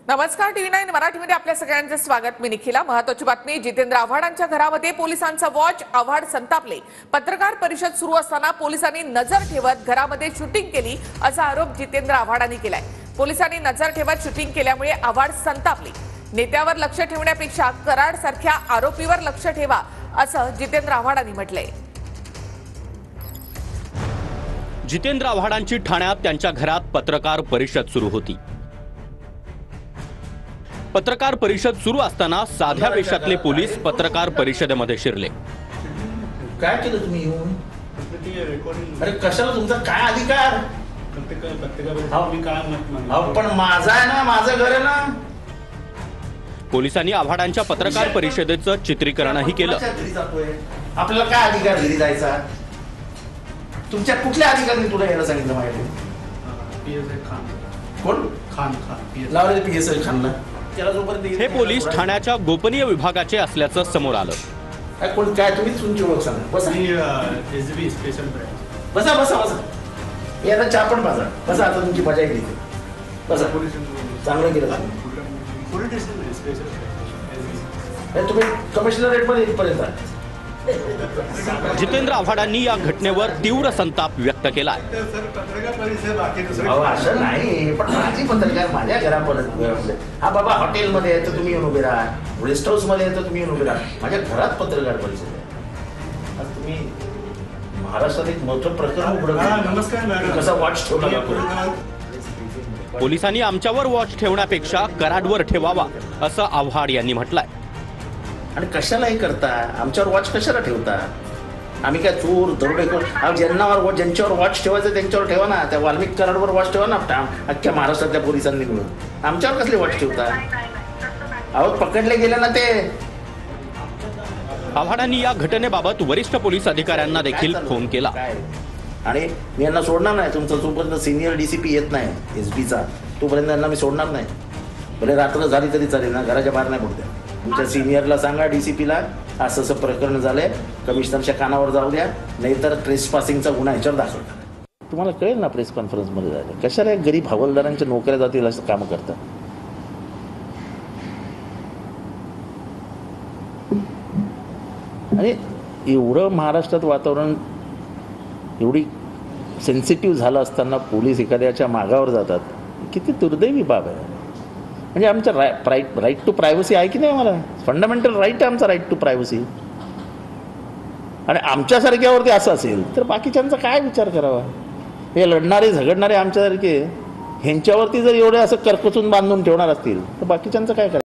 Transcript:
नमस्कार, TV9 मराठीमध्ये आपल्या सगळ्यांचे स्वागत। मी निखिला। महत्त्वाची बातमी, जितेंद्र आव्हाडांच्या घरामध्ये पोलिसांचा वॉच। आव्हाड संतापले। पत्रकार परिषद सुरू असताना पोलिसांनी नजर ठेवत घरामध्ये शूटिंग केली असा आरोप जितेंद्र आव्हाडांनी केलाय। पोलिसांनी नजर ठेवत शूटिंग केल्यामुळे आव्हाड संतापले। नेत्यावर लक्ष ठेवण्यापेक्षा कराड सारख्या आरोपीवर लक्ष ठेवा असं जितेंद्र आव्हाडांनी म्हटलंय। जितेंद्र आव्हाडांची ठाण्यात त्यांच्या घरात पत्रकार परिषद सुरू होती। पत्रकार परिषद सुरू असताना साध्या वेशातले पोलीस पत्रकार परिषदेमध्ये शिरले। काय केलं तुम्ही येऊन? अरे कशाला, तुमचा काय अधिकार? पण माझा आहे ना, माझं घर आहे ना। पोलिसांनी आव्हाडांच्या पत्रकार परिषदेचं चित्रीकरणही केलं। आपल्याला काय अधिकार घरी जायचा? तुमच्या कुठल्या अधिकाराने तुला यायला सांगितलं? माहिती कोण? खान लावले PSI खानला। हे पोलीस ठाण्याच्या गोपनीय विभागाचे असल्याचं समोर आलं। कोण काय? तुम्ही तुमची ओळख सांगा। बसा बसा बसा बसा। याला चहा पण पाजा। बसा, आता तुमची मजा येईल। बसा, चांगलं केलं तुम्ही। कमिशनरेट मध्ये इथपर्यंत। जितेंद्र आव्हाडांनी या घटनेवर तीव्र संताप व्यक्त केलाय। असं नाही, पण माझी पत्रकार माझ्या घरापर्यंत। हा बाबा, हॉटेलमध्ये आहे तर तुम्ही येऊन उभे राहा, रेस्ट हाऊस मध्ये आहे तर तुम्ही येऊन उभे राहा, माझ्या घरात पत्रकार परिषद आहे। आज तुम्ही महाराष्ट्रात एक मोठं प्रकरण उघडलं, कसा वॉच ठेवला? पोलिसांनी आमच्यावर वॉच ठेवण्यापेक्षा कराडवर ठेवावा असं आव्हाड यांनी म्हटलंय। आणि कशाला हे करता? आमच्यावर वॉच कशाला ठेवता? आम्ही काय चोर दरोडेखोर? ज्यांच्यावर वॉच ठेवायचं त्यांच्यावर ठेवा ना। त्या वाल्मिक कराडवर वॉच ठेवा ना, अख्ख्या महाराष्ट्रातल्या पोलिसांनी मिळून। आमच्यावर कसली वॉच ठेवता? अहो, पकडले गेले ना ते। आव्हाडांनी या घटनेबाबत वरिष्ठ पोलीस अधिकाऱ्यांना देखील फोन केला। आणि मी यांना सोडणार नाही। तुमचा जोपर्यंत सिनियर DCP येत नाही SBचा, तोपर्यंत यांना मी सोडणार नाही। भले रात्र झाली तरी चालेल ना, घराच्या बाहेर नाही पडते। तुमच्या सिनियरला सांगा, DCPला, असं असं प्रकरण झालंय, कमिशनरच्या कानावर जाऊ द्या, नाहीतर ट्रेसपासिंगचा गुन्हा ह्याच्यावर दाखल करा। तुम्हाला कळेल ना प्रेस कॉन्फरन्समध्ये जायला। कशाला गरीब हवालदारांच्या नोकऱ्या जातील असं काम करतात? आणि एवढं महाराष्ट्रात वातावरण एवढी सेन्सिटिव्ह झालं असताना पोलीस एखाद्याच्या मागावर जातात, किती दुर्दैवी बाब आहे। म्हणजे आमचा राईट टू प्रायव्हसी आहे की नाही? मला फंडामेंटल राईट आहे आमचा, राईट टू प्रायव्हसी। आणि आमच्यासारख्यावरती असं असेल तर बाकीच्यांचा काय विचार करावा? हे लढणारे झगडणारे आमच्यासारखे ह्यांच्यावरती जर एवढे असं करकचून बांधून ठेवणार असतील तर बाकीच्यांचं काय करावं?